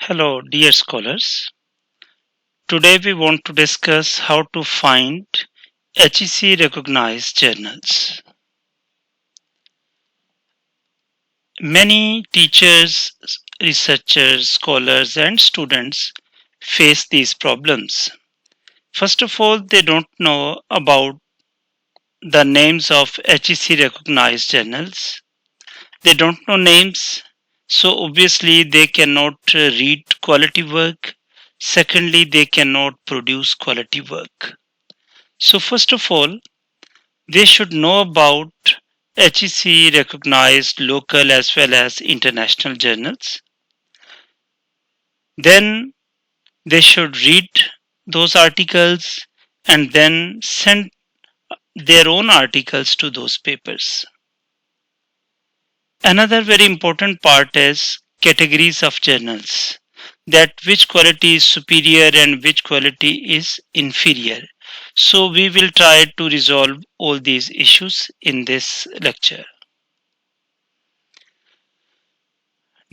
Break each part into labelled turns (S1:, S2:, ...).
S1: Hello, dear scholars. Today we want to discuss how to find HEC recognized journals. Many teachers, researchers, scholars, and students face these problems. First of all, they don't know about the names of HEC recognized journals. They don't know names, so obviously they cannot read quality work. Secondly, they cannot produce quality work. So first of all, they should know about HEC recognized local as well as international journals. Then they should read those articles and then send their own articles to those papers. Another very important part is categories of journals, that which quality is superior and which quality is inferior. So we will try to resolve all these issues in this lecture.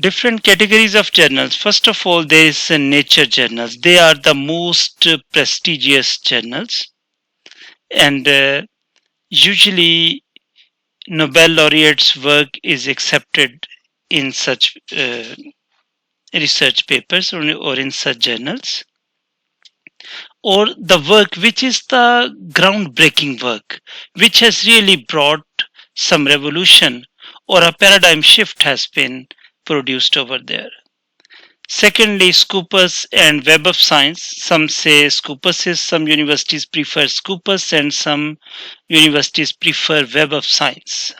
S1: Different categories of journals. First of all, there is nature journals. They are the most prestigious journals, and usually Nobel laureates' work is accepted in such research papers or in such journals. Or the work which is the groundbreaking work, which has really brought some revolution or a paradigm shift has been produced over there. Secondly, Scopus and Web of Science. Some say Scopus is, some universities prefer Scopus and some universities prefer Web of Science.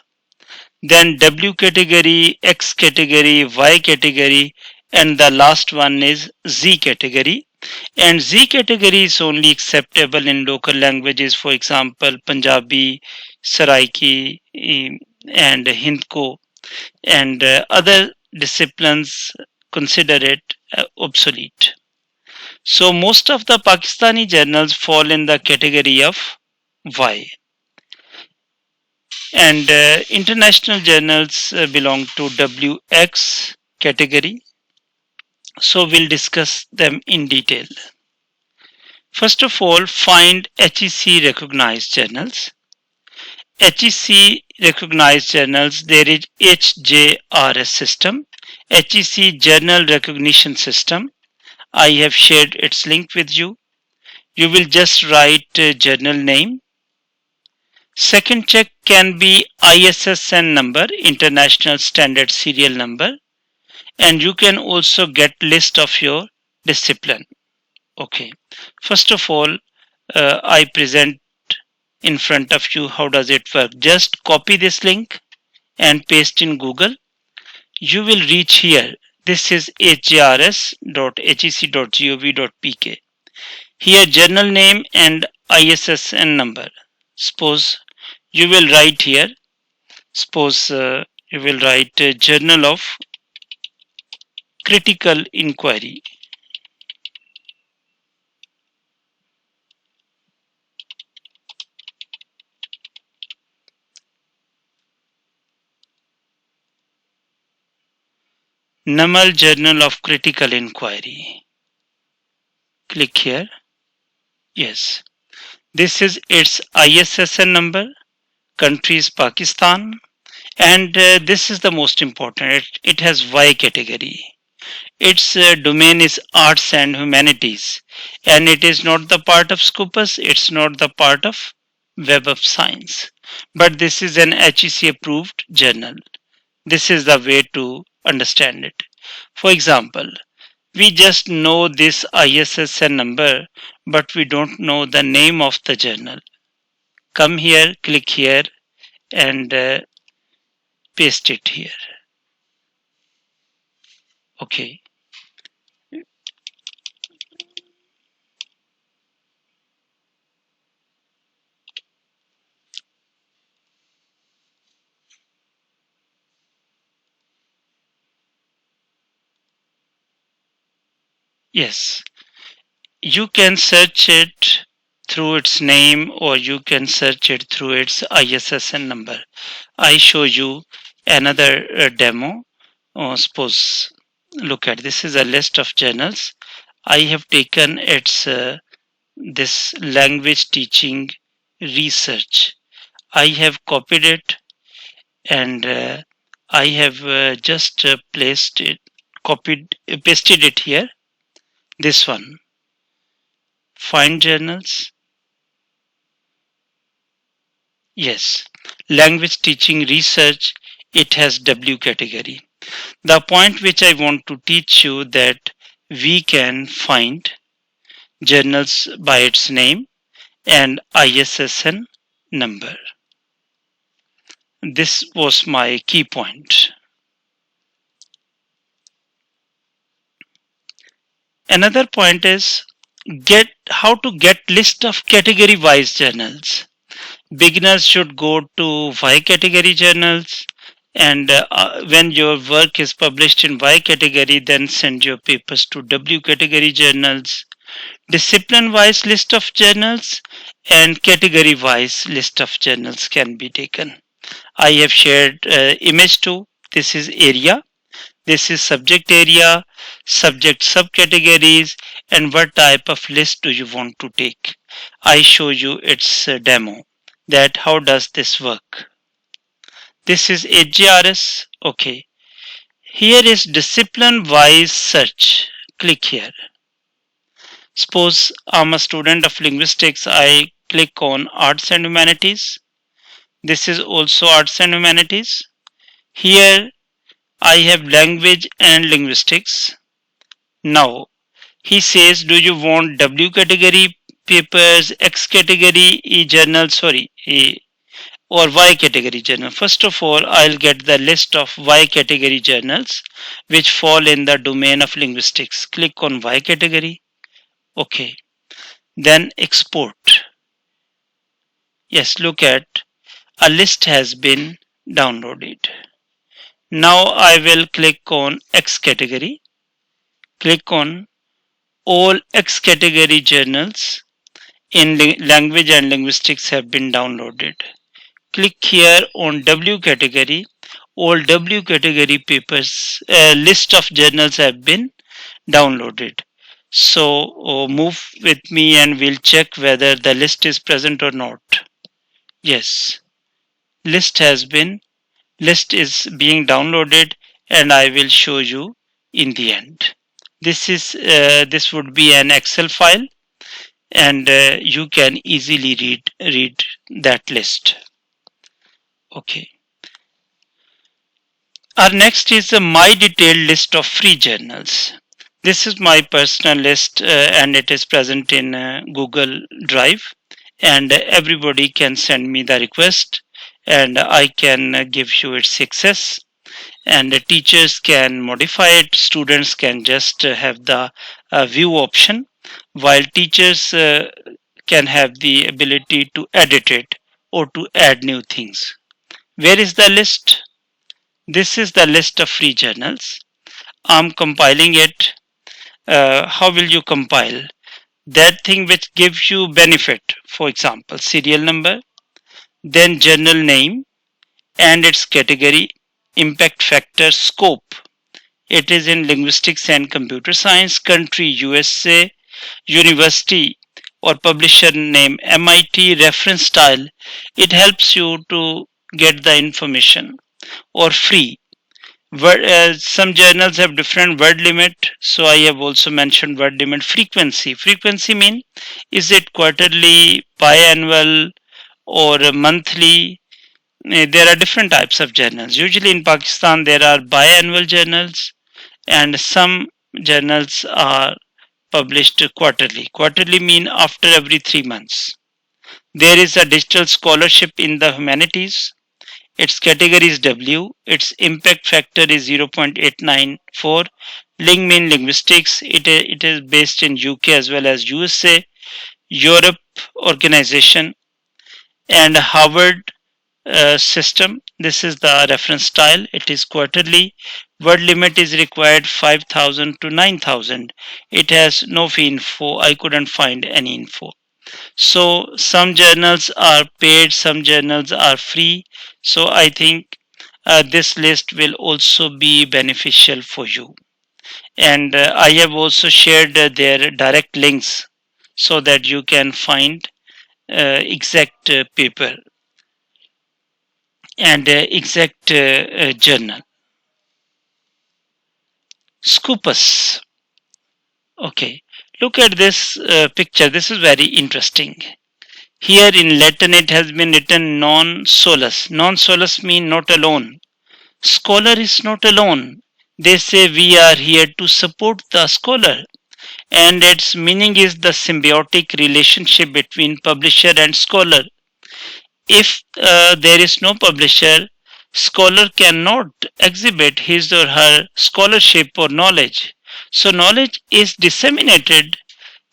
S1: Then W category, X category, Y category, and the last one is Z category. And Z category is only acceptable in local languages, for example, Punjabi, Saraiki, and Hindko, and other disciplines consider it obsolete. So most of the Pakistani journals fall in the category of Y. And international journals belong to WX category. So we'll discuss them in detail. First of all, find HEC recognized journals. HEC recognized journals, there is HJRS system, HEC Journal Recognition System. I have shared its link with you. You will just write journal name. Second check can be ISSN number, International Standard Serial Number, and you can also get list of your discipline. Okay, first of all, I present in front of you how does it work. Just copy this link and paste in Google. You will reach here. This is hjrs.hec.gov.pk. Here journal name and ISSN number. Suppose you will write here. Suppose you will write Journal of Critical Inquiry. Namal Journal of Critical Inquiry. Click here. Yes. This is its ISSN number. Country is Pakistan. And this is the most important. It has Y category. Its domain is arts and humanities. And it is not the part of Scopus. It's not the part of Web of Science. But this is an HEC approved journal. This is the way to understand it. For example, we just know this ISSN number, but we don't know the name of the journal. Come here, click here, and paste it here. Okay. Yes, you can search it through its name or you can search it through its ISSN number. I show you another demo. Suppose look at this is a list of journals. I have taken its this language teaching research. I have copied it and I have just placed it, pasted it here. This one, find journals. Yes, language teaching research. It has W category. The point which I want to teach you that we can find journals by its name and ISSN number. This was my key point. Another point is get how to get list of category wise journals. Beginners should go to Y category journals, and when your work is published in Y category, then send your papers to W category journals. Discipline wise list of journals and category wise list of journals can be taken. I have shared image 2. This is area. This is subject area, subject subcategories, and what type of list do you want to take. I show you its demo, that how does this work. This is HJRS. Okay. Here is discipline wise search. Click here. Suppose I'm a student of linguistics. I click on arts and humanities. This is also arts and humanities. Here I have language and linguistics. Now he says, do you want W category papers, X category journal, or Y category journal? First of all, I'll get the list of Y category journals which fall in the domain of linguistics. Click on Y category. Okay. Then export. Yes, look at a list has been downloaded. Now I will click on X category. Click on all X category journals in language and linguistics have been downloaded. Click here on W category. All W category papers, list of journals have been downloaded. So move with me and we'll check whether the list is present or not. Yes, list is being downloaded, and I will show you in the end. This would be an Excel file, and you can easily read that list. Okay. Our next is my detailed list of free journals. This is my personal list, and it is present in Google Drive, and everybody can send me the request, and I can give you its access, and the teachers can modify it. Students can just have the view option, while teachers can have the ability to edit it or to add new things. Where is the list? This is the list of free journals. I'm compiling it. How will you compile? That thing which gives you benefit, for example, serial number, then journal name and its category, impact factor, scope. It is in linguistics and computer science, country USA, university or publisher name MIT, reference style. It helps you to get the information. Or free. Some journals have different word limit, so I have also mentioned word limit. Frequency. Frequency mean, is it quarterly, biannual, or monthly? There are different types of journals. Usually in Pakistan there are biannual journals, and some journals are published quarterly. Quarterly mean after every 3 months. There is a digital scholarship in the humanities. Its category is W. Its impact factor is 0.894. Ling mean linguistics. It is based in UK as well as USA, Europe organization, and Harvard system. This is the reference style. It is quarterly. Word limit is required 5,000 to 9,000. It has no fee info. I couldn't find any info. So some journals are paid, some journals are free. So I think this list will also be beneficial for you. And I have also shared their direct links so that you can find exact paper and exact journal. Scopus. Okay, look at this picture. This is very interesting. Here in Latin it has been written non solus. Non solus means not alone. Scholar is not alone. They say we are here to support the scholar. And its meaning is the symbiotic relationship between publisher and scholar. If there is no publisher, scholar cannot exhibit his or her scholarship or knowledge. So knowledge is disseminated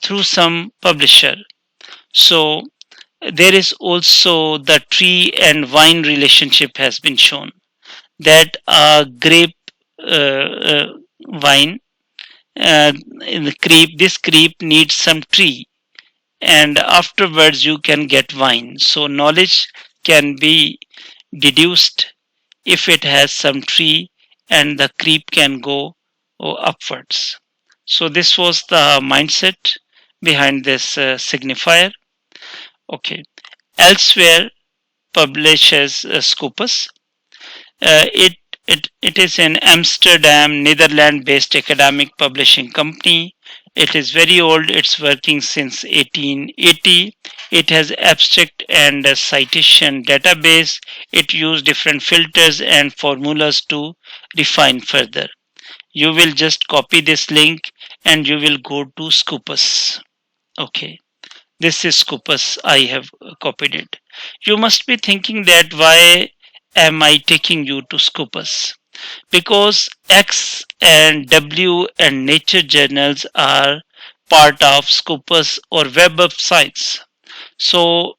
S1: through some publisher. So there is also the tree and vine relationship has been shown, that a grape vine in the creep, this creep needs some tree, and afterwards you can get wine. So knowledge can be deduced if it has some tree, and the creep can go upwards. So this was the mindset behind this signifier. Okay. Elsewhere publishes Scopus. It it is an Amsterdam, Netherlands-based academic publishing company. It is very old. It's working since 1880. It has abstract and a citation database. It uses different filters and formulas to refine further. You will just copy this link and you will go to Scopus. Okay. This is Scopus. I have copied it. You must be thinking that why am I taking you to Scopus? Because X and W and Nature journals are part of Scopus or Web of Science. So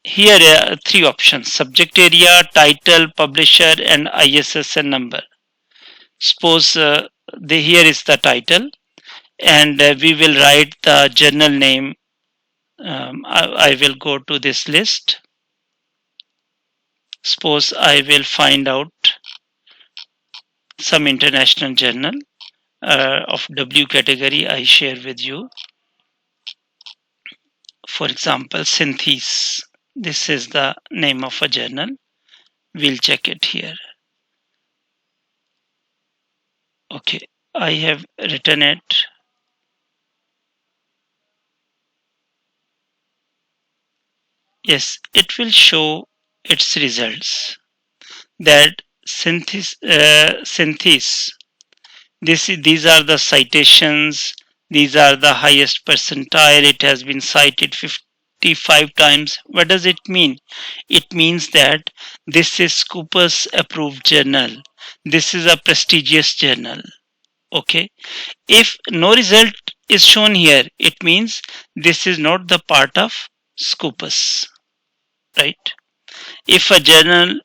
S1: here are three options: subject area, title, publisher, and ISSN number. Suppose here is the title, and we will write the journal name. I will go to this list. Suppose I will find out some international journal of W category I share with you. For example, Synthese. This is the name of a journal. We'll check it here. Okay, I have written it. Yes, it will show its results. That Synthese, these are the citations. These are the highest percentile. It has been cited 55 times. What does it mean? It means that this is Scopus approved journal. This is a prestigious journal. Okay. If no result is shown here, it means this is not the part of Scopus. Right? If a journal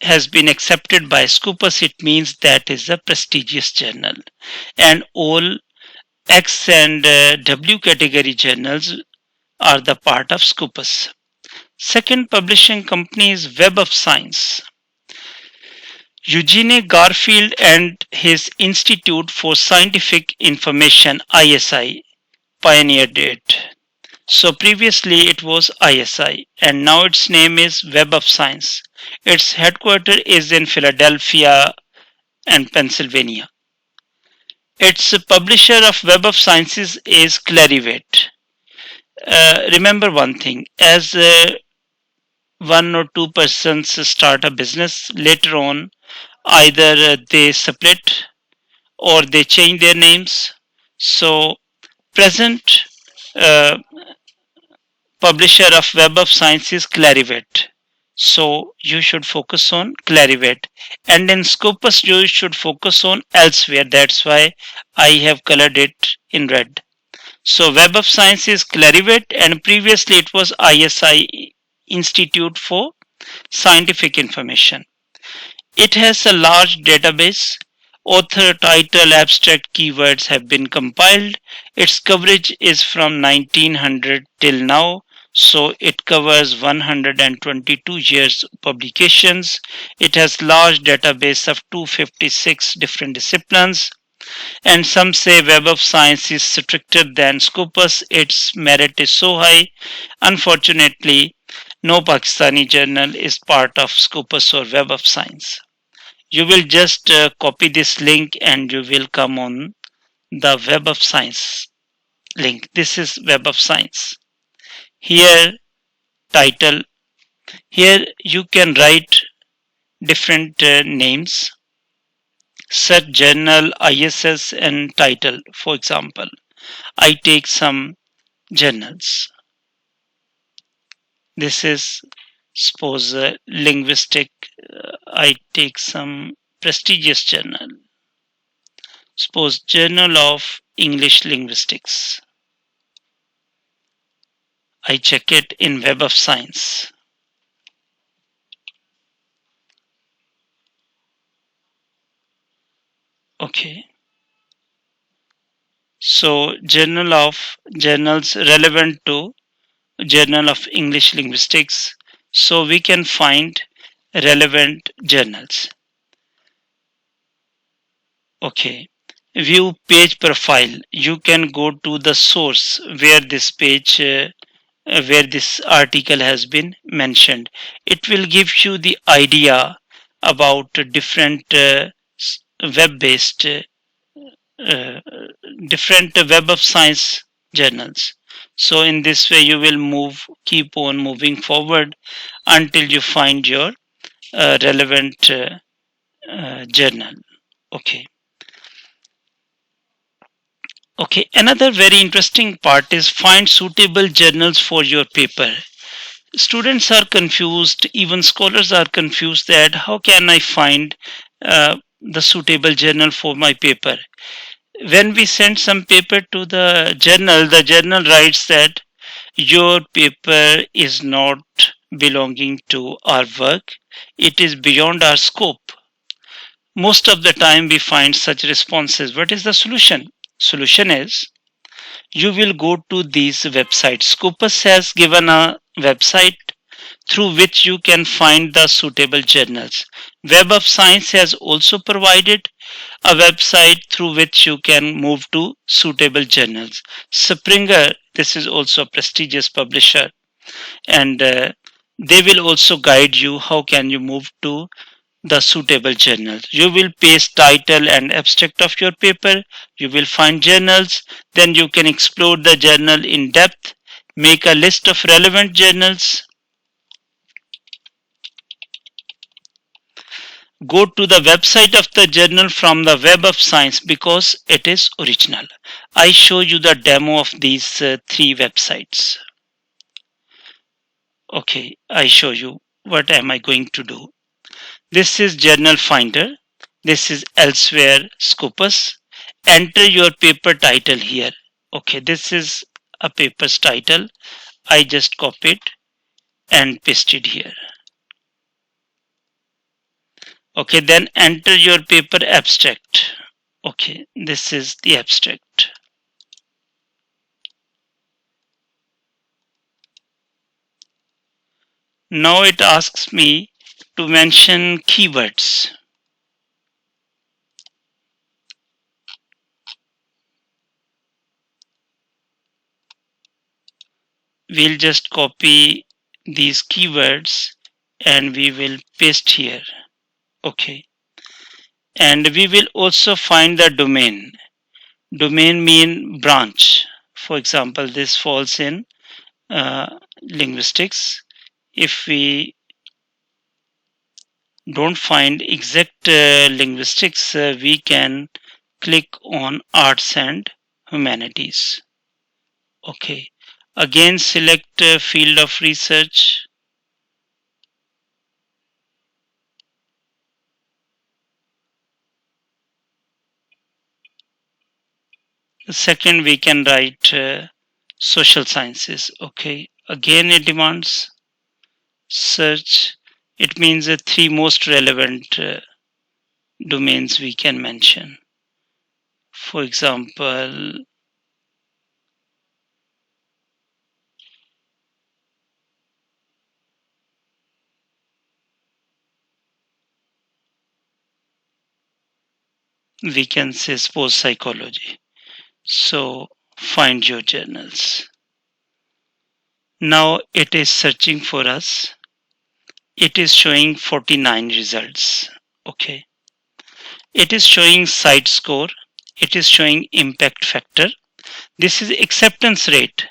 S1: has been accepted by Scopus, it means that is a prestigious journal. And all X and W category journals are the part of Scopus. Second publishing company is Web of Science. Eugene Garfield and his Institute for Scientific Information, ISI, pioneered it. So previously it was ISI and now its name is Web of Science. Its headquarters is in Philadelphia and Pennsylvania. Its publisher of Web of Sciences is Clarivate. Remember one thing, as one or two persons start a business, later on either they split or they change their names. So present publisher of Web of Science is Clarivate. So you should focus on Clarivate. And in Scopus you should focus on elsewhere. That's why I have colored it in red. So Web of Science is Clarivate and previously it was ISI, Institute for Scientific Information. It has a large database. Author, title, abstract keywords have been compiled. Its coverage is from 1900 till now. So it covers 122 years publications. It has large database of 256 different disciplines. And some say Web of Science is stricter than Scopus. Its merit is so high. Unfortunately, no Pakistani journal is part of Scopus or Web of Science. You will just copy this link and you will come on the Web of Science link. This is Web of Science. Here, title. Here you can write different names, set journal, ISS, and title. For example, I take some journals. This is suppose linguistic. I take some prestigious journal. Suppose Journal of English Linguistics. I check it in Web of Science. Okay. So journals relevant to Journal of English Linguistics. So we can find relevant journals. Okay. View page profile. You can go to the source where this page, where this article has been mentioned. It will give you the idea about different web-based, uh, different Web of Science journals. So in this way, you will keep on moving forward until you find your relevant journal. Okay. Okay, another very interesting part is find suitable journals for your paper. Students are confused, even scholars are confused that how can I find the suitable journal for my paper? When we send some paper to the journal writes that your paper is not belonging to our work, it is beyond our scope. Most of the time we find such responses. What is the solution? Solution is you will go to these websites. Scopus has given a website through which you can find the suitable journals. Web of Science has also provided a website through which you can move to suitable journals. Springer, this is also a prestigious publisher, and they will also guide you how can you move to the suitable journals. You will paste title and abstract of your paper. You will find journals. Then you can explore the journal in depth. Make a list of relevant journals. Go to the website of the journal from the Web of Science because it is original. I show you the demo of these three websites. Okay, I show you what am I going to do. This is Journal Finder. This is Elsewhere Scopus. Enter your paper title here. Okay, this is a paper's title. I just copied and pasted here. Okay, then enter your paper abstract. Okay, this is the abstract. Now it asks me to mention keywords. We'll just copy these keywords and we will paste here. Okay. And we will also find the domain. Domain mean branch. For example, this falls in linguistics. If we don't find exact linguistics, we can click on arts and humanities. Okay. Again, select field of research. Second, we can write social sciences. Okay. Again, it demands search. It means the three most relevant domains we can mention. For example, we can say sports psychology. So find your journals. Now it is searching for us. It is showing 49 results. Okay. It is showing site score. It is showing impact factor. This is acceptance rate.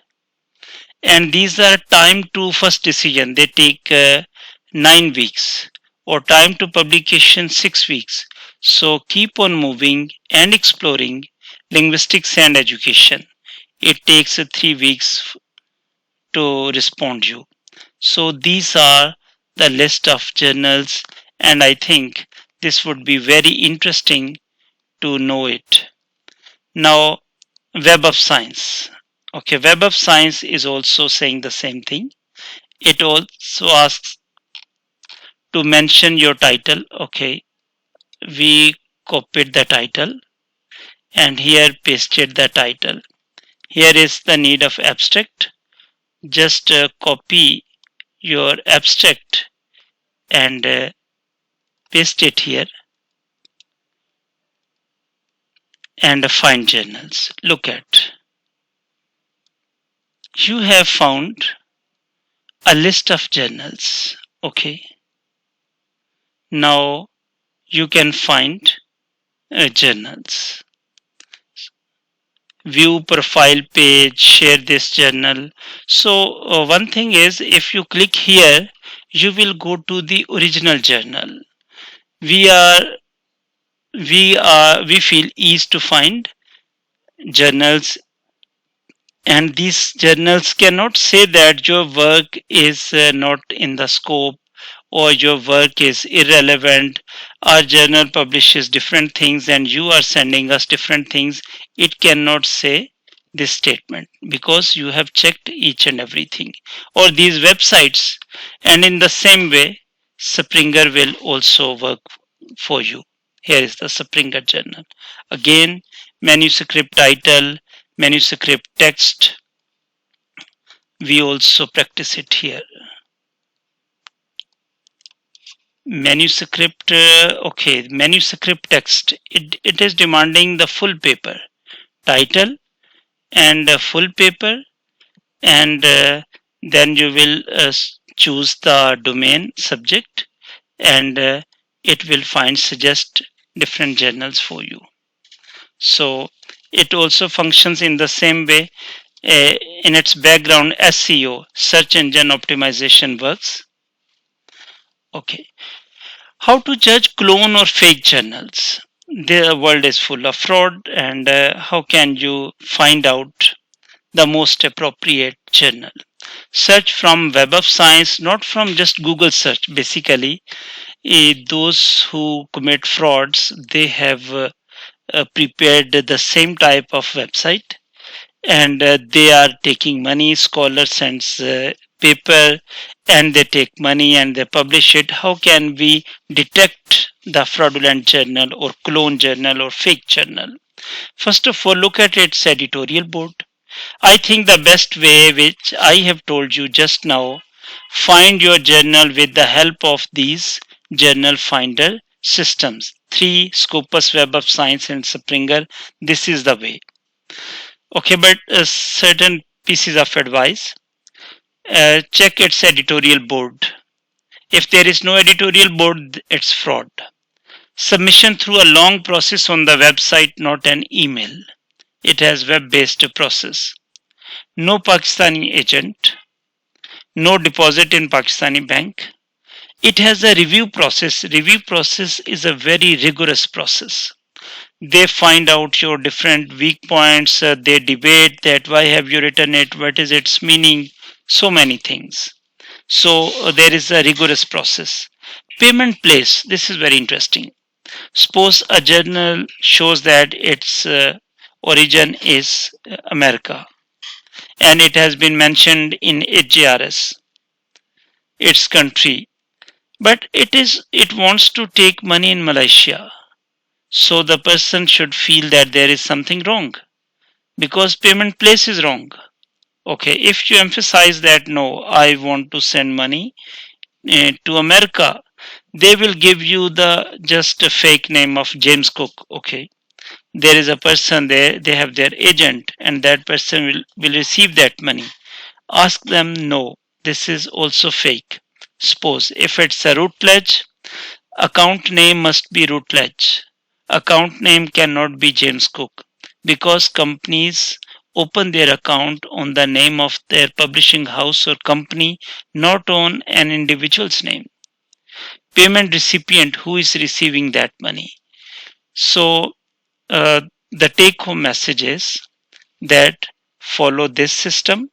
S1: And these are time to first decision. They take 9 weeks or time to publication 6 weeks. So keep on moving and exploring linguistics and education. It takes 3 weeks to respond you. So these are the list of journals, and I think this would be very interesting to know it. Now, Web of Science. Okay, Web of Science is also saying the same thing. It also asks to mention your title. Okay, we copied the title and here pasted the title. Here is the need of abstract. Just copy your abstract and paste it here and find journals. Look at. You have found a list of journals. Okay. Now you can find journals. View profile page, share this journal. So one thing is, if you click here, you will go to the original journal. We feel easy to find journals, and these journals cannot say that your work is not in the scope or your work is irrelevant. Our journal publishes different things and you are sending us different things. It cannot say this statement because you have checked each and everything or these websites, and in the same way Springer will also work for you. Here is the Springer journal. Again, manuscript title, manuscript text. We also practice it here. Manuscript, okay, manuscript text. It is demanding the full paper, title and full paper, and then you will choose the domain subject, and it will suggest different journals for you. So it also functions in the same way. In its background, SEO, search engine optimization, works. Okay. How to judge clone or fake journals? The world is full of fraud, and how can you find out the most appropriate journal? Search from Web of Science, not from just Google search. Basically, those who commit frauds, they have prepared the same type of website, and they are taking money. Scholar sends paper and they take money and they publish it. How can we detect the fraudulent journal or clone journal or fake journal? First of all, look at its editorial board. I think the best way, which I have told you just now, find your journal with the help of these journal finder systems. 3, Scopus, Web of Science and Springer. This is the way. Okay, but certain pieces of advice. Check its editorial board. If there is no editorial board, it's fraud. Submission through a long process on the website, not an email. It has web-based process. No Pakistani agent. No deposit in Pakistani bank. It has a review process. Review process is a very rigorous process. They find out your different weak points. They debate that why have you written it? What is its meaning? So many things. So there is a rigorous process. Payment place. This is very interesting. Suppose a journal shows that its origin is America, and it has been mentioned in HJRS, its country, but it wants to take money in Malaysia. So the person should feel that there is something wrong because payment place is wrong. Okay, if you emphasize that no, I want to send money to America, they will give you the just a fake name of James Cook. Okay, there is a person there, they have their agent, and that person will receive that money. Ask them, no, this is also fake. Suppose if it's a rootledge, account name must be rootledge. Account name cannot be James Cook, because companies open their account on the name of their publishing house or company, not on an individual's name. Payment recipient, who is receiving that money. So the take home message is that follow this system.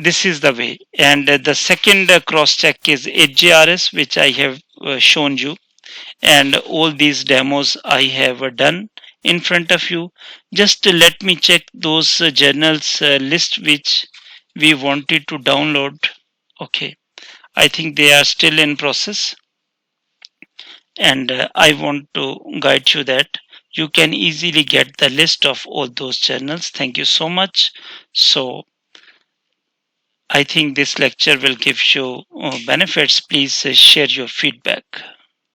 S1: This is the way. And the second cross check is HJRS, which I have shown you. And all these demos I have done in front of you. Just let me check those journals list which we wanted to download. Okay, I think they are still in process, and I want to guide you that you can easily get the list of all those journals. Thank you so much. So I think this lecture will give you benefits. Please share your feedback.